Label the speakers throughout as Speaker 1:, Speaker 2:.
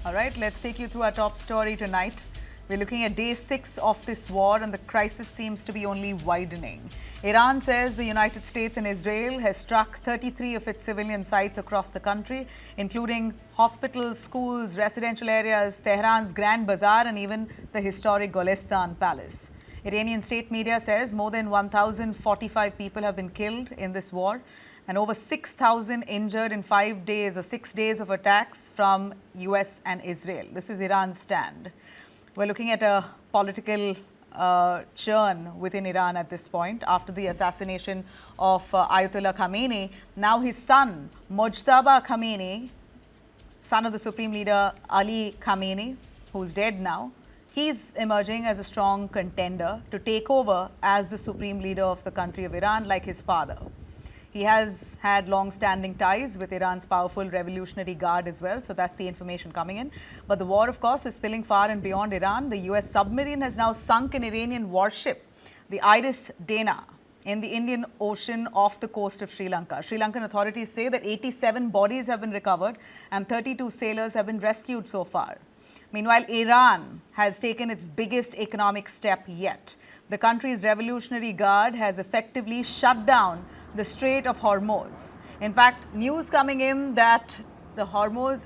Speaker 1: All right, let's take you through our top story tonight. We're looking at day 6 of this war, and the crisis seems to be only widening. Iran says the United States and Israel has struck 33 of its civilian sites across the country, including hospitals, schools, residential areas, Tehran's Grand Bazaar, and even the historic Golestan Palace. Iranian state media says more than 1,045 people have been killed in this war, and over 6,000 injured in 5 days or 6 days of attacks from US and Israel. This is Iran's stand. We're looking at a political churn within Iran at this point after the assassination of Ayatollah Khamenei. Now his son, Mojtaba Khamenei, son of the Supreme Leader Ali Khamenei, who's dead now, he's emerging as a strong contender to take over as the Supreme Leader of the country of Iran, like his father. He has had long-standing ties with Iran's powerful Revolutionary Guard as well, so that's the information coming in. But the war, of course, is spilling far and beyond Iran. The US submarine has now sunk an Iranian warship, the Iris Dana, in the Indian Ocean off the coast of Sri Lanka. Sri Lankan authorities say that 87 bodies have been recovered and 32 sailors have been rescued so far. Meanwhile, Iran has taken its biggest economic step yet. The country's Revolutionary Guard has effectively shut down the Strait of Hormuz. In fact, news coming in that the Hormuz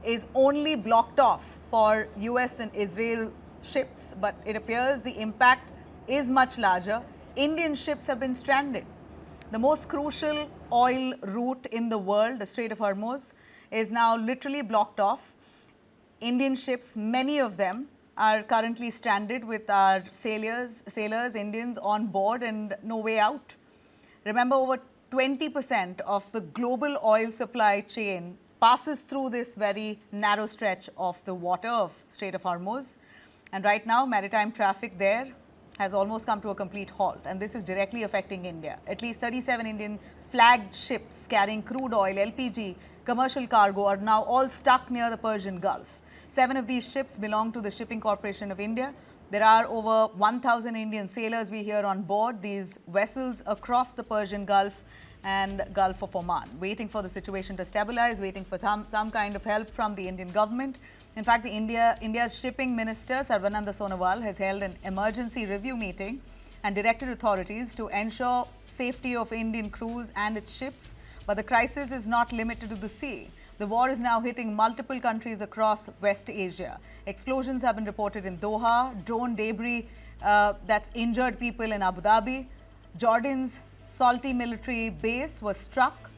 Speaker 1: is only blocked off for US and Israel ships, but it appears the impact is much larger. Indian ships have been stranded. The most crucial oil route in the world, the Strait of Hormuz, is now literally blocked off. Indian ships, many of them, are currently stranded with our sailors, Indians on board and no way out. Remember, over 20% of the global oil supply chain passes through this very narrow stretch of the water of Strait of Hormuz. And right now, maritime traffic there has almost come to a complete halt. And this is directly affecting India. At least 37 Indian flagged ships carrying crude oil, LPG, commercial cargo are now all stuck near the Persian Gulf. 7 of these ships belong to the Shipping Corporation of India. There are over 1,000 Indian sailors we hear on board these vessels across the Persian Gulf and Gulf of Oman, waiting for the situation to stabilize, waiting for some kind of help from the Indian government. In fact, India's shipping minister, Sarvananda Sonowal, has held an emergency review meeting and directed authorities to ensure safety of Indian crews and its ships. But the crisis is not limited to the sea. The war is now hitting multiple countries across West Asia. Explosions have been reported in Doha, drone debris that's injured people in Abu Dhabi. Jordan's Salty military base was struck.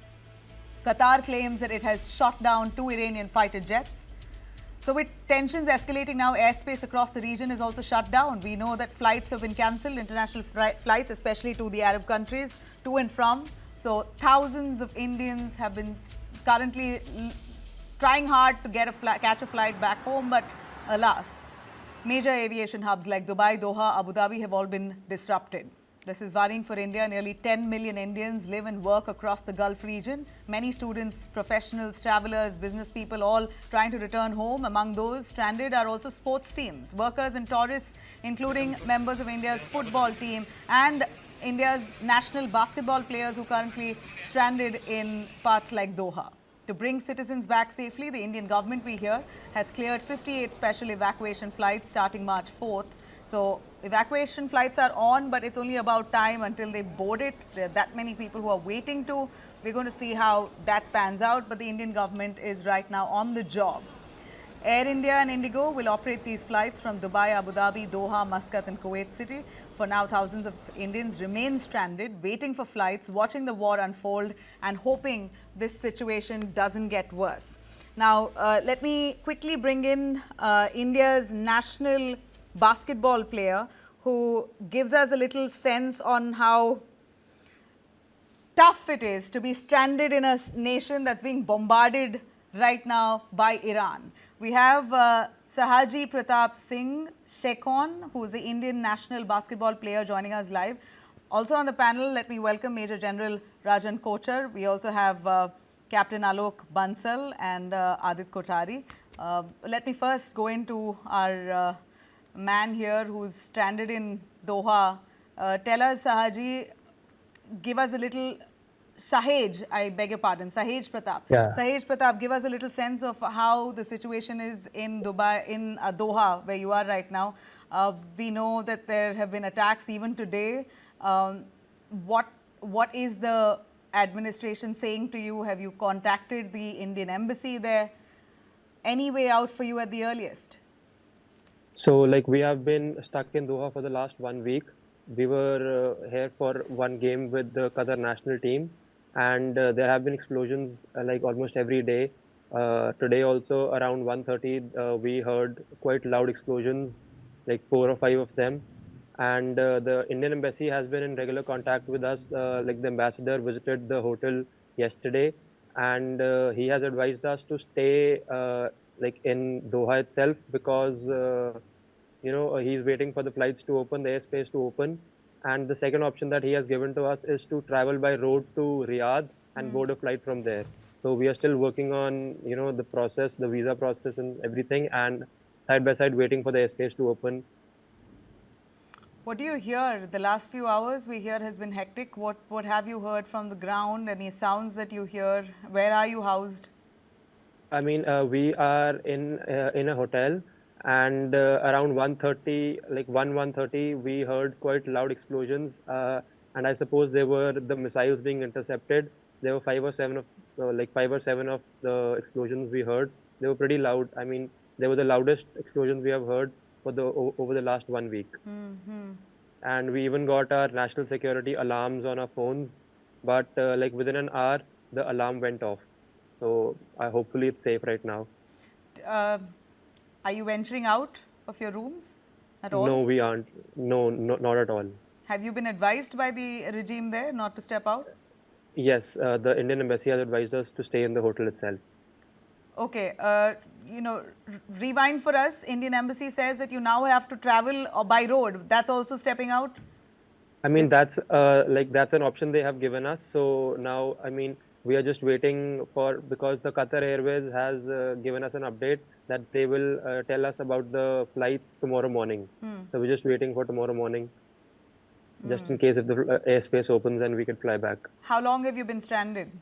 Speaker 1: Qatar claims that it has shot down 2 Iranian fighter jets. So with tensions escalating now, airspace across the region is also shut down. We know that flights have been cancelled, international flights, especially to the Arab countries, to and from. So thousands of Indians have been currently trying hard to catch a flight back home, but alas, major aviation hubs like Dubai, Doha, Abu Dhabi have all been disrupted. This is worrying for India. Nearly 10 million Indians live and work across the Gulf region. Many students, professionals, travelers, business people, all trying to return home. Among those stranded are also sports teams, workers and tourists, including members of India's football team and India's national basketball players who currently stranded in parts like Doha. To bring citizens back safely, the Indian government, we hear, has cleared 58 special evacuation flights starting March 4th. So evacuation flights are on, but it's only about time until they board it. There are that many people who are waiting to. We're going to see how that pans out, but the Indian government is right now on the job. Air India and Indigo will operate these flights from Dubai, Abu Dhabi, Doha, Muscat and Kuwait City. For now, thousands of Indians remain stranded, waiting for flights, watching the war unfold and hoping this situation doesn't get worse. Now, let me quickly bring in India's national basketball player who gives us a little sense on how tough it is to be stranded in a nation that's being bombarded right now by Iran. We have Sahaji Pratap Singh Shekhon, who is the Indian national basketball player, joining us live. Also on the panel, let me welcome Major General Rajan Kochar. We also have Captain Alok Bansal and Adit Kothari. Let me first go into our man here who's stranded in Doha. Tell us, Sahaji, give us a little Sahej, I beg your pardon, Sahej Pratap.
Speaker 2: Yeah.
Speaker 1: Sahej Pratap, give us a little sense of how the situation is in Dubai, in Doha, where you are right now. We know that there have been attacks even today. What is the administration saying to you? Have you contacted the Indian embassy there? Any way out for you at the earliest?
Speaker 2: So, like, we have been stuck in Doha for the last 1 week. We were here for one game with the Qatar national team, and there have been explosions like almost every day. Today also around 1:30, we heard quite loud explosions, like 4 or 5 of them. And the Indian embassy has been in regular contact with us. Like the ambassador visited the hotel yesterday, and he has advised us to stay like in Doha itself because he's waiting for the flights to open, the airspace to open. And the second option that he has given to us is to travel by road to Riyadh and board a flight from there. So we are still working on, the process, the visa process and everything, and side by side waiting for the airspace to open.
Speaker 1: What do you hear? The last few hours we hear has been hectic. What have you heard from the ground? Any sounds that you hear? Where are you housed?
Speaker 2: I mean, we are in a hotel, and around 1:30, like 1:30, we heard quite loud explosions, and I suppose they were the missiles being intercepted. There were 5 or 7 of the explosions we heard. They were pretty loud. I mean, they were the loudest explosions we have heard over the last 1 week. And we even got our national security alarms on our phones, but like within an hour, the alarm went off. So hopefully it's safe right now.
Speaker 1: Are you venturing out of your rooms at all?
Speaker 2: No, we aren't. No, not at all.
Speaker 1: Have you been advised by the regime there not to step out?
Speaker 2: Yes, the Indian embassy has advised us to stay in the hotel itself.
Speaker 1: Okay, rewind for us. Indian embassy says that you now have to travel by road. That's also stepping out?
Speaker 2: I mean, that's an option they have given us. So now, I mean, we are just waiting because the Qatar Airways has given us an update that they will tell us about the flights tomorrow morning. So we're just waiting for tomorrow morning, just in case if the airspace opens and we can fly back.
Speaker 1: How long have you been stranded?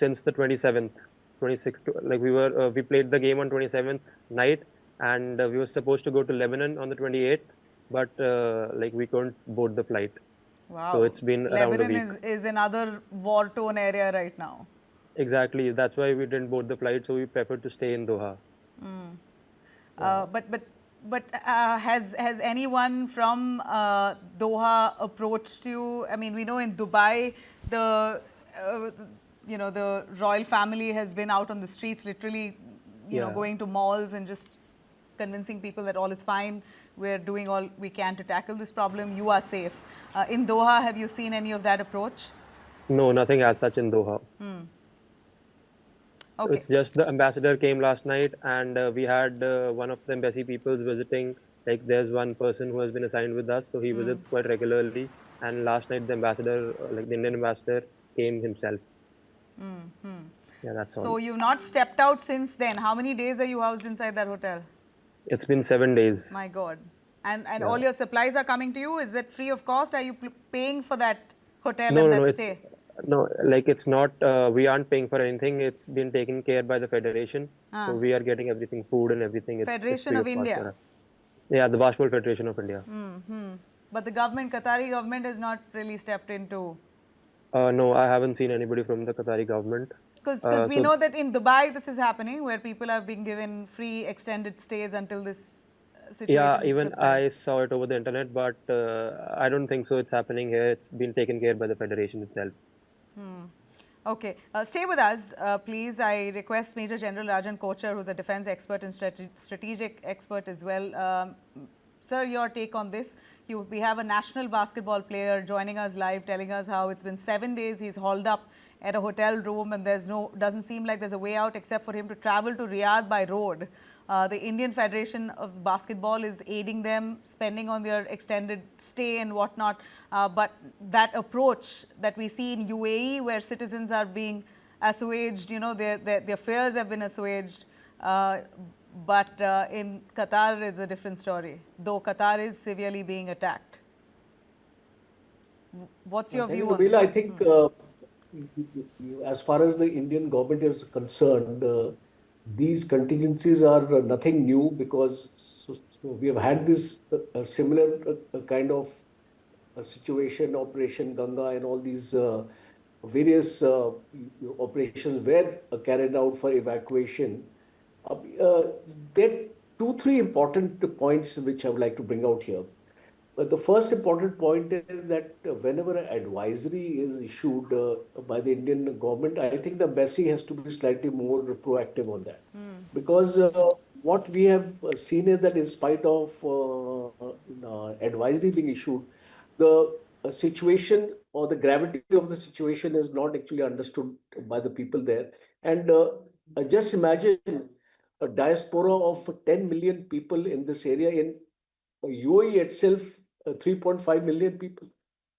Speaker 2: Since the 27th, 26th, like we played the game on 27th night, and we were supposed to go to Lebanon on the 28th, but like we couldn't board the flight.
Speaker 1: Wow.
Speaker 2: So it's been around a week.
Speaker 1: Lebanon is another war-torn area right now.
Speaker 2: Exactly. That's why we didn't board the flight. So we preferred to stay in Doha.
Speaker 1: But has anyone from Doha approached you? I mean, we know in Dubai the royal family has been out on the streets, literally, going to malls and just convincing people that all is fine. We're doing all we can to tackle this problem. You are safe. In Doha, have you seen any of that approach?
Speaker 2: No, nothing as such in Doha.
Speaker 1: Okay.
Speaker 2: It's just the ambassador came last night, and we had one of the embassy people visiting. Like there's one person who has been assigned with us, so he visits quite regularly. And last night the ambassador, like the Indian ambassador, came himself. Yeah, that's all.
Speaker 1: So you've not stepped out since then. How many days are you housed inside that hotel?
Speaker 2: It's been 7 days.
Speaker 1: My God. And all your supplies are coming to you? Is that free of cost? Are you paying for that hotel and that stay?
Speaker 2: No, like it's not, we aren't paying for anything. It's been taken care by the Federation. So we are getting everything, food and everything.
Speaker 1: Federation of India?
Speaker 2: Yeah, the Basketball Federation of India.
Speaker 1: But the government, Qatari government has not really stepped into...
Speaker 2: No, I haven't seen anybody from the Qatari government.
Speaker 1: Because we know that in Dubai this is happening, where people are being given free extended stays until this situation
Speaker 2: even
Speaker 1: subsides.
Speaker 2: I saw it over the internet, but I don't think so it's happening here. It's been taken care by the Federation itself.
Speaker 1: Okay. Stay with us, please. I request Major General Rajan Kochar, who's a defense expert and strategic expert as well. Sir, your take on this. We have a national basketball player joining us live, telling us how it's been 7 days. He's hauled up at a hotel room and doesn't seem like there's a way out except for him to travel to Riyadh by road. The Indian Federation of Basketball is aiding them, spending on their extended stay and whatnot. But that approach that we see in UAE, where citizens are being assuaged, their fears have been assuaged. But in Qatar, it's a different story, though Qatar is severely being attacked. What's your
Speaker 3: Thank you,
Speaker 1: view on
Speaker 3: Nabila. I
Speaker 1: this?
Speaker 3: think as far as the Indian government is concerned, these contingencies are nothing new because we have had this similar kind of situation, Operation Ganga, and all these various operations were carried out for evacuation. Uh, uh, there are two, three important points which I would like to bring out here. But the first important point is that whenever an advisory is issued by the Indian government, I think the embassy has to be slightly more proactive on that. Because what we have seen is that in spite of advisory being issued, the situation or the gravity of the situation is not actually understood by the people there. And just imagine a diaspora of 10 million people in this area. In UAE itself, 3.5 million people.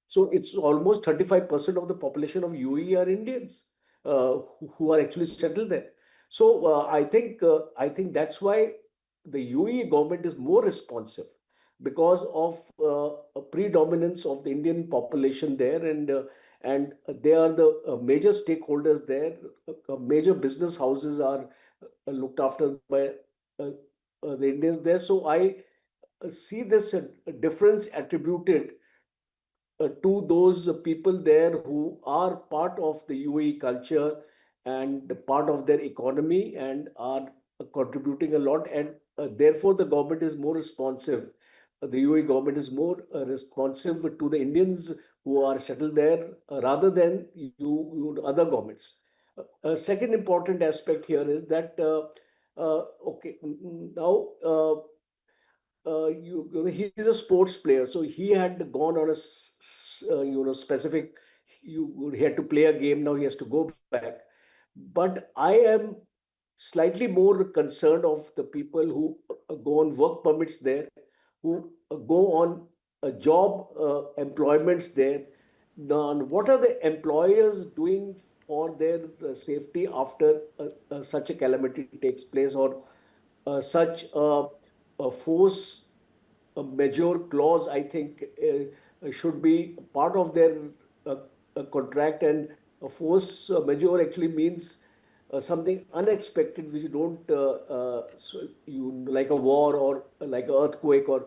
Speaker 3: So it's almost 35% of the population of UAE are Indians who are actually settled there. So I think that's why the UAE government is more responsive because of a predominance of the Indian population there, and they are the major stakeholders there. Major business houses are looked after by uh, the Indians there. So I see this difference attributed to those people there who are part of the UAE culture and part of their economy and are contributing a lot. And therefore, the government is more responsive. The UAE government is more responsive to the Indians who are settled there rather than other governments. Second important aspect here is that okay, now he's a sports player, so he had gone on a specific. He had to play a game. Now he has to go back. But I am slightly more concerned of the people who go on work permits there, who go on job employments there. Now, what are the employers doing for their safety after such a calamity takes place, or such a force a major clause, I think, should be part of their uh, contract. And a force majeure actually means something unexpected, which you don't, like a war or like an earthquake or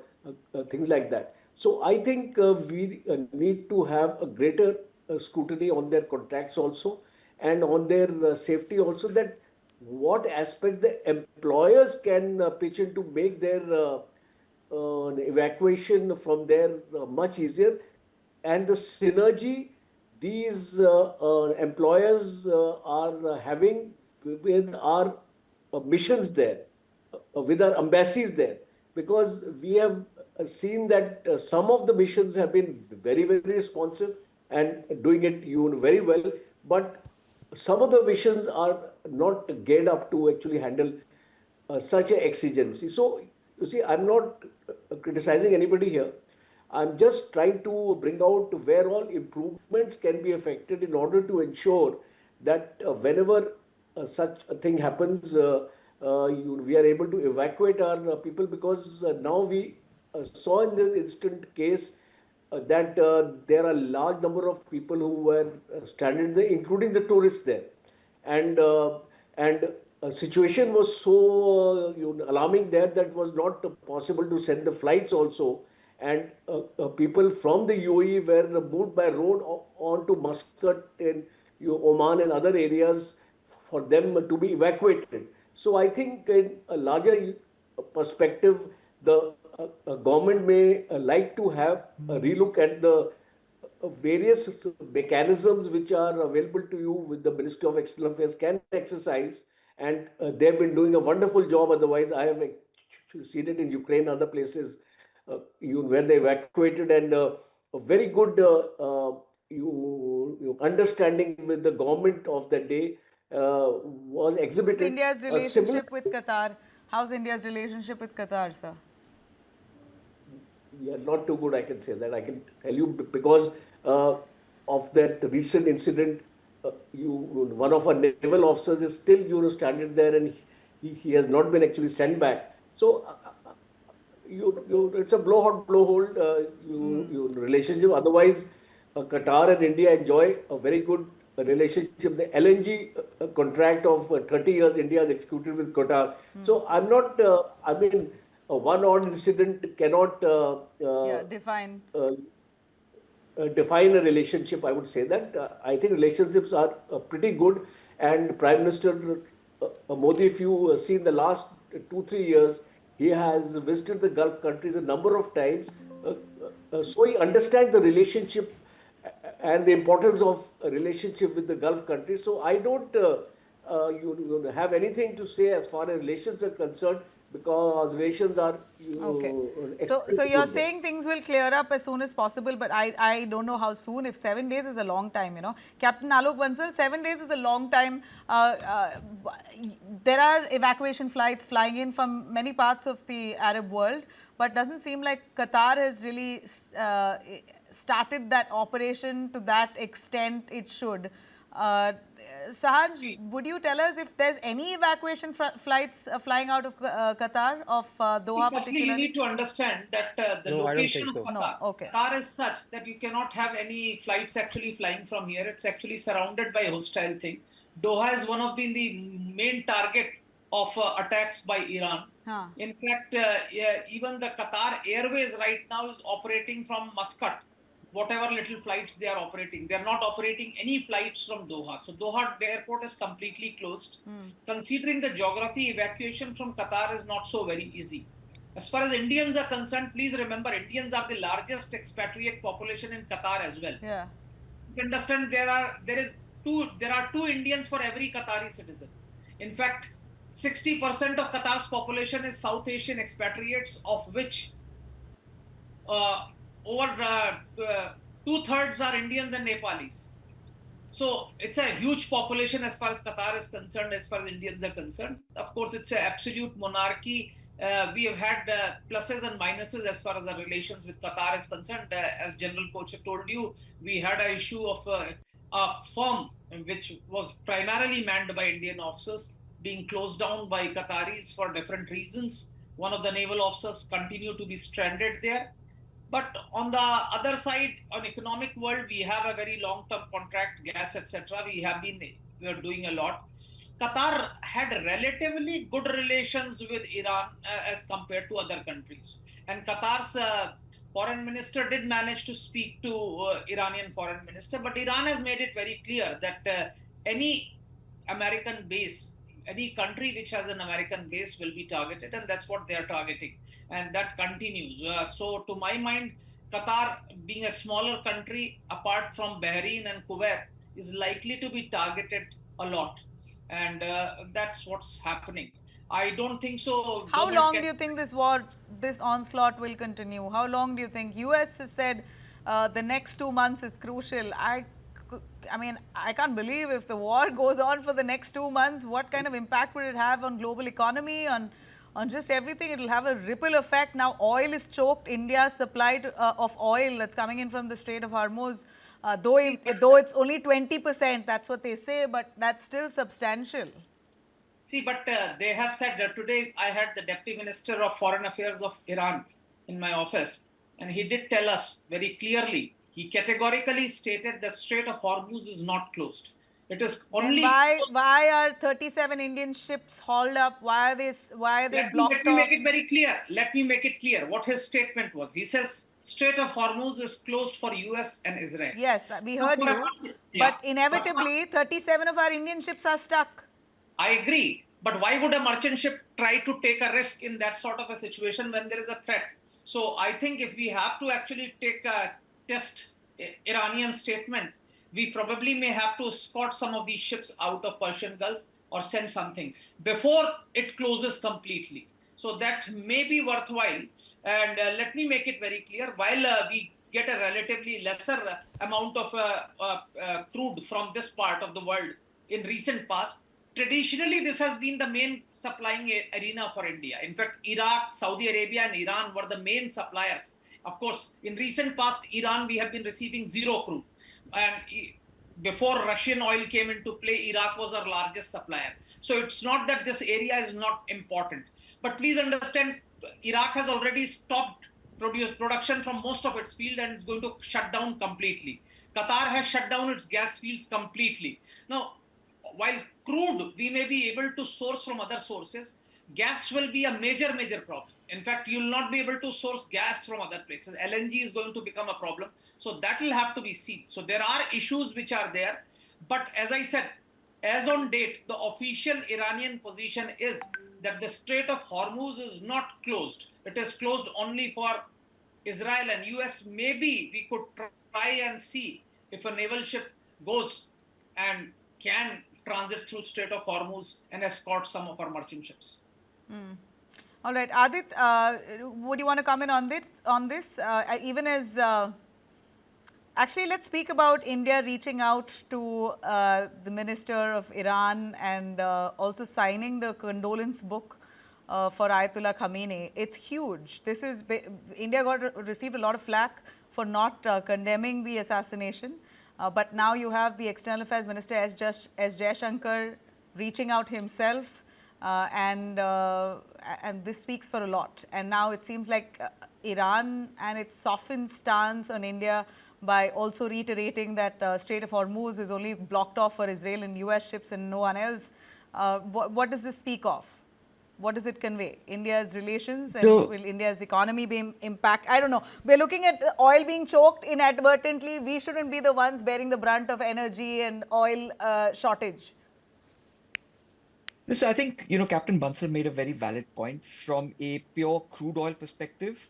Speaker 3: things like that. So I think we need to have a greater scrutiny on their contracts also and on their safety also, that what aspects the employers can pitch in to make their evacuation from there much easier, and the synergy these employers are having with our missions there, with our embassies there, because we have seen that some of the missions have been very, very responsive and doing it very well, but some of the missions are not geared up to actually handle such an exigency. So, you see, I'm not criticizing anybody here. I'm just trying to bring out where all improvements can be affected in order to ensure that whenever such a thing happens, we are able to evacuate our people, because now we saw in this instant case that there are a large number of people who were stranded there, including the tourists there, and situation was so alarming there that was not possible to send the flights also, and people from the UAE were moved by road on to Muscat and Oman and other areas for them to be evacuated. So I think in a larger perspective, the government may like to have a relook at the various mechanisms which are available to you with the Ministry of External Affairs can exercise, and they've been doing a wonderful job. Otherwise, I have seen it in Ukraine, other places, where they evacuated, and a very good understanding with the government of the day was
Speaker 1: How's
Speaker 3: exhibited.
Speaker 1: India's
Speaker 3: A similar,
Speaker 1: relationship with Qatar? How's India's relationship with Qatar, sir?
Speaker 3: yeah, not too good, I can say that. I can tell you because of that recent incident. One of our naval officers is still, stranded there, and he has not been actually sent back. So it's a blow hot, blow hold relationship. Otherwise, Qatar and India enjoy a very good relationship. The LNG contract of 30 years India has executed with Qatar. So I'm not, one odd incident cannot
Speaker 1: define.
Speaker 3: Define a relationship. I would say that I think relationships are pretty good. And Prime Minister Modi, if you see in the last 2-3 years, he has visited the Gulf countries a number of times. So he understands the relationship and the importance of a relationship with the Gulf countries. So I don't have anything to say as far as relations are concerned, because relations are
Speaker 1: Okay. So you're saying things will clear up as soon as possible, but I don't know how soon. If 7 days is a long time, you know. Captain Alok Bansal, 7 days is a long time. There are evacuation flights flying in from many parts of the Arab world, but doesn't seem like Qatar has really started that operation to that extent it should. Sahaj, would you tell us if there's any evacuation flights flying out of Qatar, of Doha
Speaker 4: Firstly, you need to understand that the location of Qatar, Qatar is such that you cannot have any flights actually flying from here. It's actually surrounded by hostile thing. Doha has one of been the main target of attacks by Iran. In fact, even the Qatar Airways right now is operating from Muscat. Whatever little flights they are operating, they are not operating any flights from Doha. So Doha, the airport is completely closed. Considering the geography, evacuation from Qatar is not so very easy. As far as Indians are concerned, please remember, Indians are the largest expatriate population in Qatar as well.
Speaker 1: Yeah.
Speaker 4: You understand, there are two Indians for every Qatari citizen. In fact, 60% of Qatar's population is South Asian expatriates, of which over 2/3 are Indians and Nepalis. So it's a huge population as far as Qatar is concerned, as far as Indians are concerned. Of course, it's an absolute monarchy. We have had pluses and minuses as far as our relations with Qatar is concerned. As General Kocher told you, we had an issue of a firm which was primarily manned by Indian officers being closed down by Qataris for different reasons. One of the naval officers continued to be stranded there. But on the other side, on economic world, we have a very long-term contract, gas, etc. We are doing a lot. Qatar had relatively good relations with Iran as compared to other countries. And Qatar's foreign minister did manage to speak to Iranian foreign minister, but Iran has made it very clear that any American base, any country which has an American base will be targeted, and that's what they are targeting. And that continues. So to my mind, Qatar, being a smaller country, apart from Bahrain and Kuwait, is likely to be targeted a lot. And that's what's happening. I don't think so.
Speaker 1: How long do you think this war, this onslaught will continue? How long do you think? US has said the next 2 months is crucial. I mean, I can't believe if the war goes on for the next 2 months, what kind of impact would it have on global economy, on just everything? It will have a ripple effect. Now, oil is choked. India's supply of oil that's coming in from the Strait of Hormuz, though it's only 20%, that's what they say, but that's still substantial.
Speaker 4: See, but they have said that today I had the Deputy Minister of Foreign Affairs of Iran in my office, and he did tell us very clearly. He categorically stated the Strait of Hormuz is not closed. It is only.
Speaker 1: Why are 37 Indian ships hauled up? Why are they blocked off?
Speaker 4: Let me make it very clear. Let me make it clear what his statement was. He says Strait of Hormuz is closed for US and Israel.
Speaker 1: Yes, we heard you. But inevitably, 37 of our Indian ships are stuck.
Speaker 4: I agree. But why would a merchant ship try to take a risk in that sort of a situation when there is a threat? So I think if we have to actually test Iranian statement, we probably may have to escort some of these ships out of Persian Gulf or send something before it closes completely. So that may be worthwhile. And let me make it very clear, while we get a relatively lesser amount of crude from this part of the world in recent past, traditionally this has been the main supplying arena for India. In fact, Iraq, Saudi Arabia and Iran were the main suppliers. Of course, in recent past, Iran, we have been receiving zero crude. And before Russian oil came into play, Iraq was our largest supplier. So it's not that this area is not important. But please understand, Iraq has already stopped production from most of its field and is going to shut down completely. Qatar has shut down its gas fields completely. Now, while crude we may be able to source from other sources, gas will be a major, major problem. In fact, you will not be able to source gas from other places. LNG is going to become a problem. So that will have to be seen. So there are issues which are there. But as I said, as on date, the official Iranian position is that the Strait of Hormuz is not closed. It is closed only for Israel and US. Maybe we could try and see if a naval ship goes and can transit through Strait of Hormuz and escort some of our merchant ships.
Speaker 1: All right, Adit, would you want to comment on this? Even as actually, let's speak about India reaching out to the Minister of Iran and also signing the condolence book for Ayatollah Khamenei. It's huge. This is India received a lot of flack for not condemning the assassination, but now you have the External Affairs Minister S. Jaishankar reaching out himself, and this speaks for a lot. And now it seems like Iran and its softened stance on India by also reiterating that Strait of Hormuz is only blocked off for Israel and US ships and no one else. What does this speak of? What does it convey? India's relations and will India's economy be impacted? I don't know. We're looking at oil being choked inadvertently. We shouldn't be the ones bearing the brunt of energy and oil shortage.
Speaker 5: So I think, Captain Bansal made a very valid point. From a pure crude oil perspective,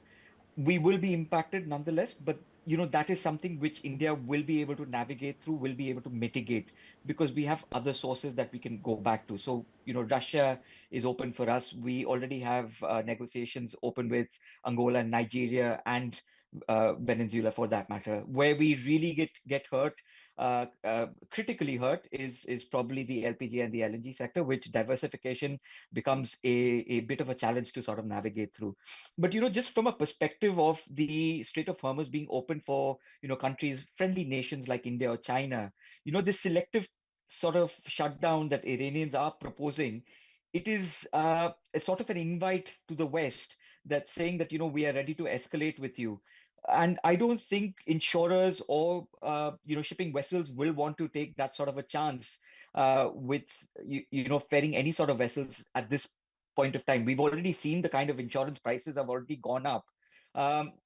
Speaker 5: we will be impacted nonetheless, but that is something which India will be able to navigate through, will be able to mitigate, because we have other sources that we can go back to. So, Russia is open for us. We already have negotiations open with Angola, Nigeria, and Venezuela for that matter. Where we really get hurt, critically hurt, is probably the LPG and the LNG sector, which diversification becomes a bit of a challenge to sort of navigate through. But just from a perspective of the Strait of Hormuz being open for countries, friendly nations like India or China, this selective sort of shutdown that Iranians are proposing, it is a sort of an invite to the West that's saying that we are ready to escalate with you. And I don't think insurers or shipping vessels will want to take that sort of a chance with ferrying any sort of vessels at this point of time. We've already seen the kind of insurance prices have already gone up.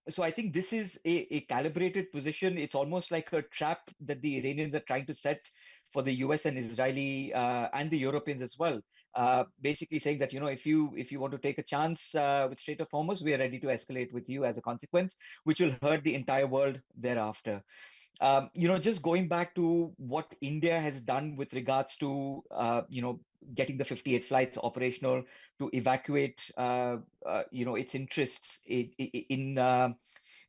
Speaker 5: So I think this is a calibrated position. It's almost like a trap that the Iranians are trying to set for the US and Israeli and the Europeans as well. Basically saying that, if you want to take a chance with Strait of Hormuz, we are ready to escalate with you as a consequence, which will hurt the entire world thereafter. Just going back to what India has done with regards to, getting the 58 flights operational to evacuate, its interests in the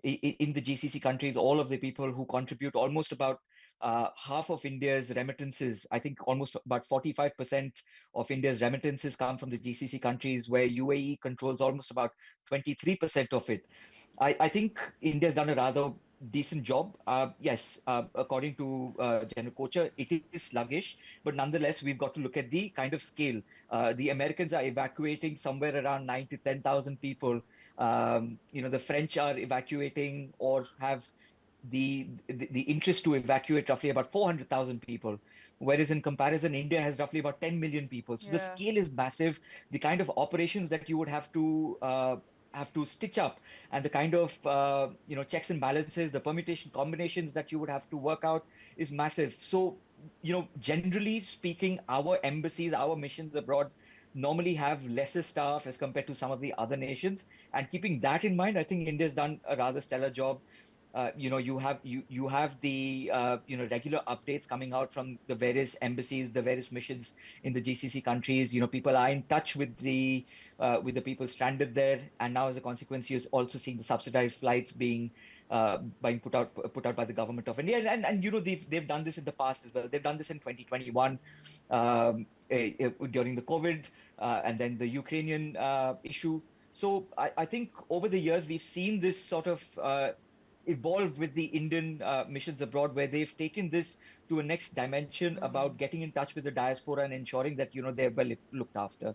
Speaker 5: GCC countries, all of the people who contribute almost about half of India's remittances. I think almost about 45% of India's remittances come from the GCC countries, where UAE controls almost about 23% of it. I think India's done a rather decent job. Yes, according to General Kocher, it is sluggish, but nonetheless, we've got to look at the kind of scale. The Americans are evacuating somewhere around 9 to 10,000 people. The French are evacuating or have the interest to evacuate roughly about 400,000 people, whereas in comparison, India has roughly about 10 million people. So the scale is massive. The kind of operations that you would have to stitch up, and the kind of checks and balances, the permutation combinations that you would have to work out is massive. So generally speaking, our embassies, our missions abroad normally have lesser staff as compared to some of the other nations. And keeping that in mind, I think India's done a rather stellar job. You have the regular updates coming out from the various embassies, the various missions in the GCC countries. People are in touch with the people stranded there, and now as a consequence, you're also seeing the subsidized flights being put out by the government of India. And they've done this in the past as well. They've done this in 2021 during the COVID and then the Ukrainian issue. So I think over the years we've seen this sort of evolve with the Indian missions abroad, where they've taken this to a next dimension about getting in touch with the diaspora and ensuring that they're well looked after.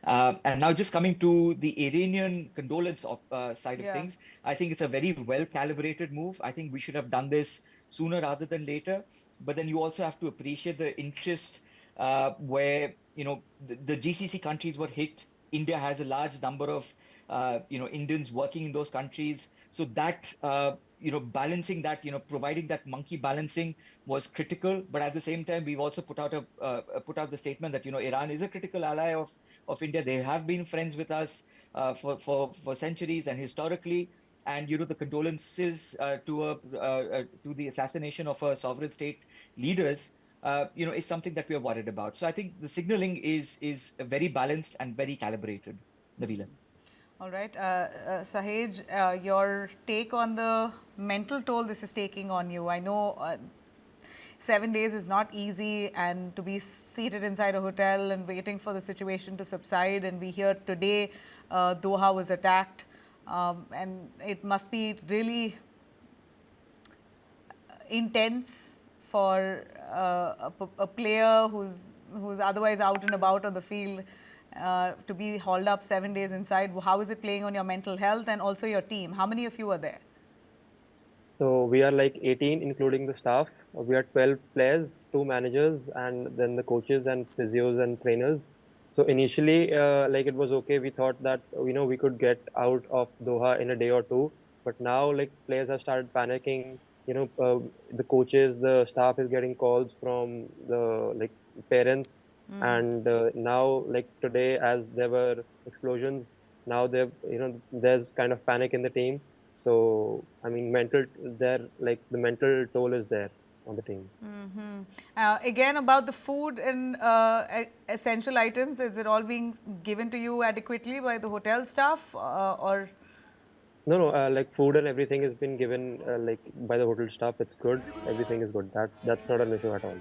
Speaker 5: And now just coming to the Iranian condolence side of things, I think it's a very well calibrated move. I think we should have done this sooner rather than later. But then you also have to appreciate the interest where, the GCC countries were hit. India has a large number of, Indians working in those countries. So that, balancing that, providing that monkey balancing was critical. But at the same time, we've also put out the statement that, Iran is a critical ally of India. They have been friends with us for centuries and historically. And the condolences to the assassination of a sovereign state leaders, is something that we are worried about. So I think the signaling is very balanced and very calibrated, Nabila.
Speaker 1: All right. Sahej, your take on the mental toll this is taking on you. I know 7 days is not easy, and to be seated inside a hotel and waiting for the situation to subside. And we hear today Doha was attacked, and it must be really intense for a player who's otherwise out and about on the field to be hauled up 7 days inside. How is it playing on your mental health and also your team? How many of you are there?
Speaker 2: So we are like 18, including the staff. We are 12 players, 2 managers, and then the coaches and physios and trainers. So initially, like it was okay. We thought that we could get out of Doha in a day or two. But now, like players have started panicking. The coaches, the staff is getting calls from the parents, and now like today, as there were explosions, now there's kind of panic in the team. So, I mean, the mental toll is there on the team.
Speaker 1: Again, about the food and essential items, is it all being given to you adequately by the hotel staff or?
Speaker 2: No, like food and everything has been given like by the hotel staff. It's good. Everything is good. That's not an issue at all.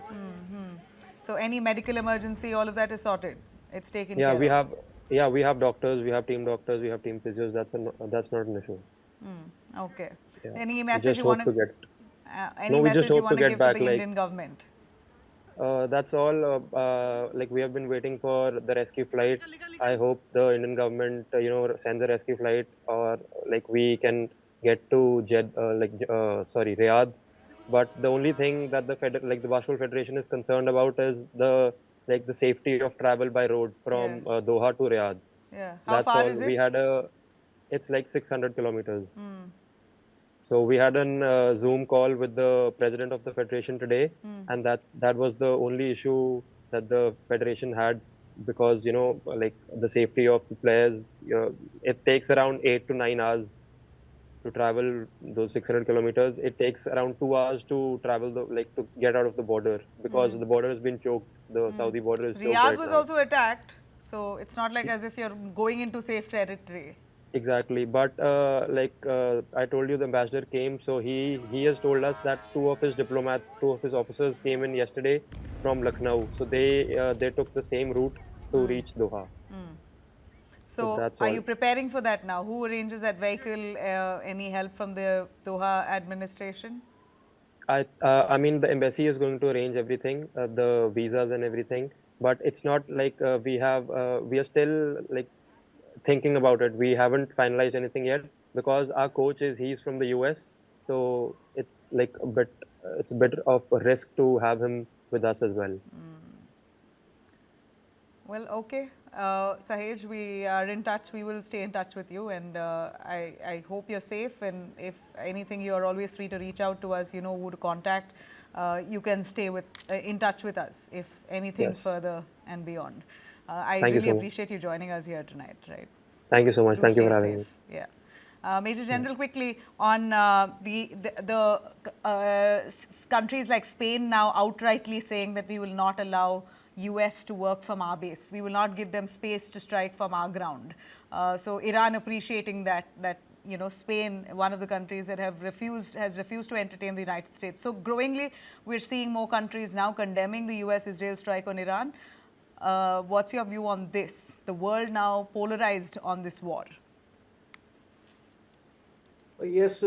Speaker 1: So any medical emergency, all of that is sorted. It's taken
Speaker 2: Yeah,
Speaker 1: care of.
Speaker 2: we have doctors, we have team doctors, we have team physios. That's not an issue.
Speaker 1: Okay.
Speaker 2: Yeah.
Speaker 1: Any
Speaker 2: We
Speaker 1: message
Speaker 2: just
Speaker 1: you want
Speaker 2: hope to
Speaker 1: to?
Speaker 2: get.
Speaker 1: Any
Speaker 2: No, we just
Speaker 1: message you
Speaker 2: hope to
Speaker 1: want to
Speaker 2: get
Speaker 1: give to
Speaker 2: back.
Speaker 1: the
Speaker 2: Like
Speaker 1: Indian government?
Speaker 2: that's all. Like we have been waiting for the rescue flight. I hope the Indian government, sends a rescue flight, or like we can get to Riyadh. But the only thing that the Basketball Federation is concerned about is the safety of travel by road
Speaker 1: Yeah.
Speaker 2: from Doha to Riyadh.
Speaker 1: Yeah. How
Speaker 2: That's
Speaker 1: far
Speaker 2: all.
Speaker 1: is it?
Speaker 2: It's like 600 kilometers. So we had a Zoom call with the president of the federation today, and that was the only issue that the federation had, because like the safety of the players. It takes around 8 to 9 hours to travel those 600 kilometers. It takes around 2 hours to travel to get out of the border, because the border has been choked. The Saudi border is choked
Speaker 1: Riyadh
Speaker 2: right
Speaker 1: was
Speaker 2: now.
Speaker 1: also attacked, so it's not like as if you're going into safe territory.
Speaker 2: Exactly, but I told you, the ambassador came, so he has told us that two of his officers came in yesterday from Lucknow, so they took the same route to reach Doha. So
Speaker 1: So
Speaker 2: that's
Speaker 1: are
Speaker 2: all.
Speaker 1: you preparing for that now? Who arranges that vehicle? Any help from the Doha administration?
Speaker 2: I mean, the embassy is going to arrange everything, the visas and everything, but it's not like we are still like thinking about it. We haven't finalized anything yet, because our he's from the US, so it's like it's a bit of a risk to have him with us as well.
Speaker 1: Well, okay. Sahej, we are in touch. We will stay in touch with you, and I hope you're safe. And if anything, you are always free to reach out to us. You know who to contact. You can stay in touch with us if anything
Speaker 2: Yes.
Speaker 1: further and beyond. I
Speaker 2: Thank you
Speaker 1: really
Speaker 2: so much.
Speaker 1: appreciate you joining us here tonight. Right.
Speaker 2: Thank you so much.
Speaker 1: Do
Speaker 2: Thank you for
Speaker 1: stay
Speaker 2: having me.
Speaker 1: safe. Yeah. Major General, quickly on the countries like Spain now outrightly saying that we will not allow US to work from our base. We will not give them space to strike from our ground. So Iran appreciating that Spain, one of the countries that has refused to entertain the United States. So growingly, we're seeing more countries now condemning the US-Israel strike on Iran. What's your view on this? The world now polarized on this war.
Speaker 3: Yes,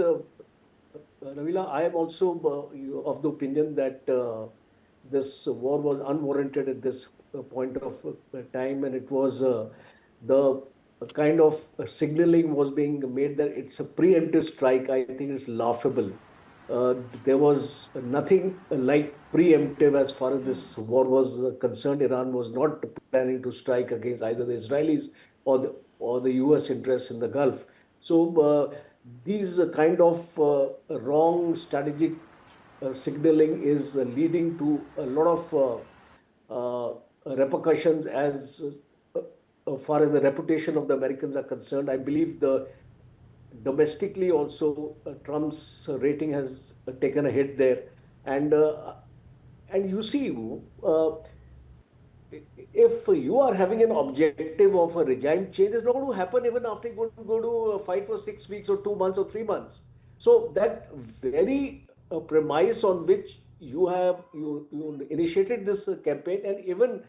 Speaker 3: Ravila, I am also of the opinion that this war was unwarranted at this point of time, and it was the kind of signaling was being made that it's a preemptive strike. I think it's laughable. there was nothing like preemptive as far as this war was concerned. Iran was not planning to strike against either the Israelis or the US interests in the Gulf. So these kind of wrong strategic signaling is leading to a lot of repercussions as far as the reputation of the Americans are concerned. I believe the domestically also Trump's rating has taken a hit there, and you see, if you are having an objective of a regime change, it's not going to happen even after you go to fight for 6 weeks or 2 months or 3 months. So that very premise on which you initiated this campaign, and even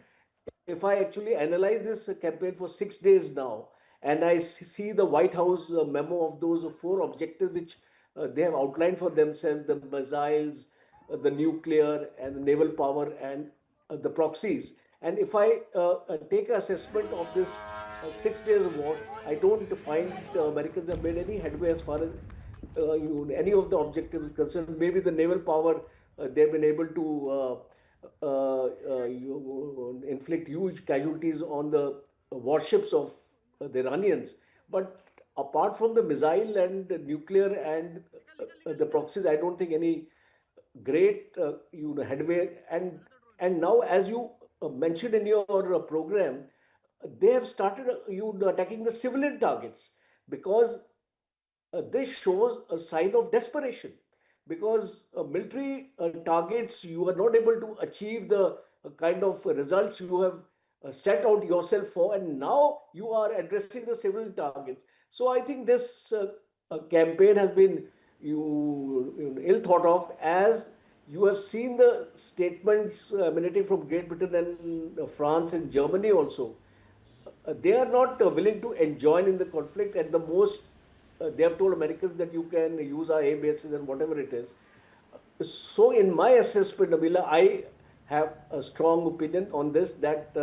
Speaker 3: if I actually analyze this campaign for 6 days now, and I see the White House memo of those four objectives which they have outlined for themselves: the missiles, the nuclear, and the naval power, and the proxies. And if I take an assessment of this 6 days of war, I don't find Americans have made any headway as far as any of the objectives concerned. Maybe the naval power, they've been able to inflict huge casualties on the warships of the Iranians. But apart from the missile and nuclear and the proxies, I don't think any great headway. And now, as you mentioned in your program, they have started attacking the civilian targets, because this shows a sign of desperation, because military targets, you are not able to achieve the kind of results you have set out yourself for, and now you are addressing the civil targets. So I think this campaign has been ill thought of, as you have seen the statements emanating from Great Britain and France and Germany also. They are not willing to join in the conflict. At the most, they have told Americans that you can use our air bases and whatever it is. So, in my assessment, Nabila, I have a strong opinion on this, that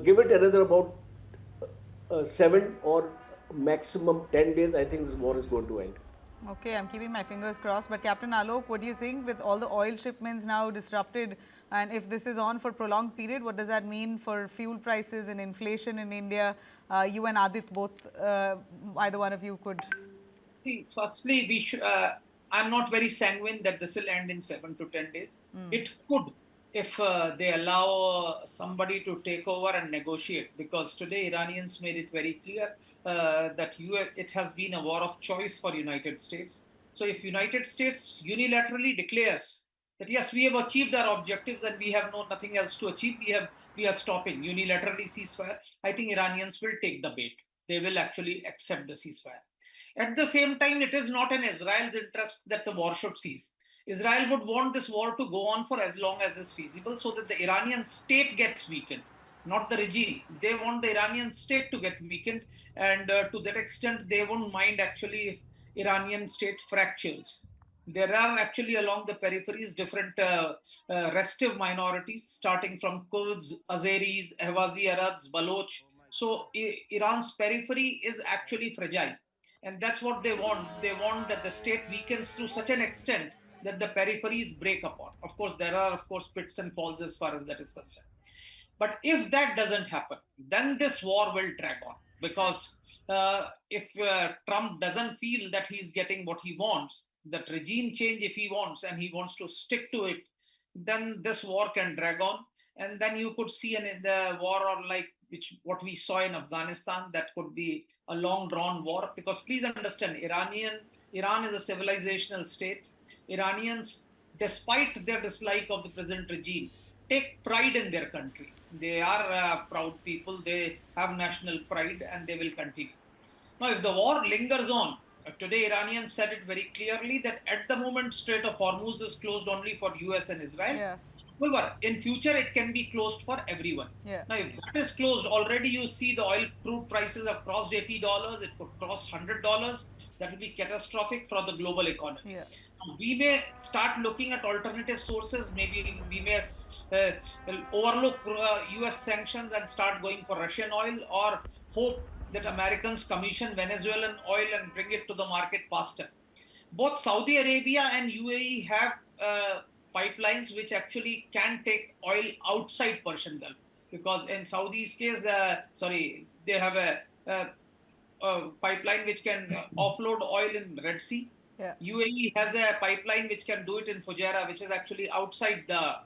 Speaker 3: give it another about 7 or maximum 10 days, I think this war is going to end.
Speaker 1: Okay, I'm keeping my fingers crossed. But Captain Alok, what do you think, with all the oil shipments now disrupted, and if this is on for a prolonged period, what does that mean for fuel prices and inflation in India? You and Adit both, either one of you could.
Speaker 4: See, firstly, I'm not very sanguine that this will end in 7 to 10 days. It could, if they allow somebody to take over and negotiate, because today Iranians made it very clear that it has been a war of choice for United States. So if United States unilaterally declares that yes, we have achieved our objectives and we have nothing else to achieve, we are stopping unilaterally ceasefire, I think Iranians will take the bait. They will actually accept the ceasefire. At the same time, it is not in Israel's interest that the war should cease. Israel would want this war to go on for as long as is feasible, so that the Iranian state gets weakened, not the regime. They want the Iranian state to get weakened, and to that extent, they won't mind actually if Iranian state fractures. There are actually along the peripheries different restive minorities, starting from Kurds, Azeris, Ahwazi Arabs, Baloch. So Iran's periphery is actually fragile. And that's what they want. They want that the state weakens to such an extent that the peripheries break apart. Of course, there are, of course, pits and falls as far as that is concerned. But if that doesn't happen, then this war will drag on. Because if Trump doesn't feel that he's getting what he wants, that regime change if he wants, and he wants to stick to it, then this war can drag on. And then you could see the war, or like what we saw in Afghanistan, that could be a long drawn war. Because please understand, Iran is a civilizational state. Iranians, despite their dislike of the present regime, take pride in their country. They are proud people. They have national pride, and they will continue. Now, if the war lingers on, today Iranians said it very clearly that at the moment Strait of Hormuz is closed only for US and Israel.
Speaker 1: Yeah.
Speaker 4: However, in future it can be closed for everyone.
Speaker 1: Yeah.
Speaker 4: Now, if that is closed, already you see the oil crude prices have crossed $80. It could cross $100. That will be catastrophic for the global economy.
Speaker 1: Yeah.
Speaker 4: We may start looking at alternative sources. Maybe we may overlook US sanctions and start going for Russian oil, or hope that Americans commission Venezuelan oil and bring it to the market faster. both Saudi Arabia and UAE have pipelines which actually can take oil outside Persian Gulf, because in Saudi's case, they have a pipeline which can offload oil in Red Sea.
Speaker 1: Yeah.
Speaker 4: UAE has a pipeline which can do it in Fujairah, which is actually outside the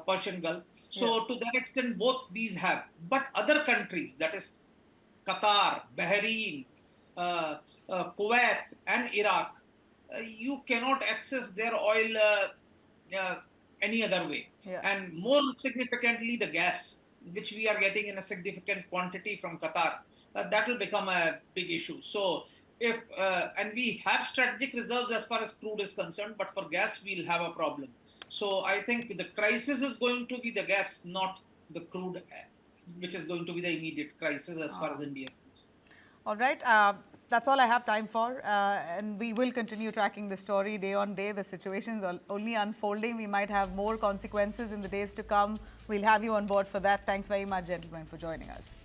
Speaker 4: Persian Gulf. So to that extent, both these have. But other countries, that is Qatar, Bahrain, Kuwait and Iraq, you cannot access their oil any other way.
Speaker 1: Yeah.
Speaker 4: And more significantly, the gas, which we are getting in a significant quantity from Qatar, that will become a big issue. So if and we have strategic reserves as far as crude is concerned, but for gas, we'll have a problem. So I think the crisis is going to be the gas, not the crude, which is going to be the immediate crisis as far as India is concerned.
Speaker 1: All right. That's all I have time for. And we will continue tracking the story day on day. The situation is only unfolding. We might have more consequences in the days to come. We'll have you on board for that. Thanks very much, gentlemen, for joining us.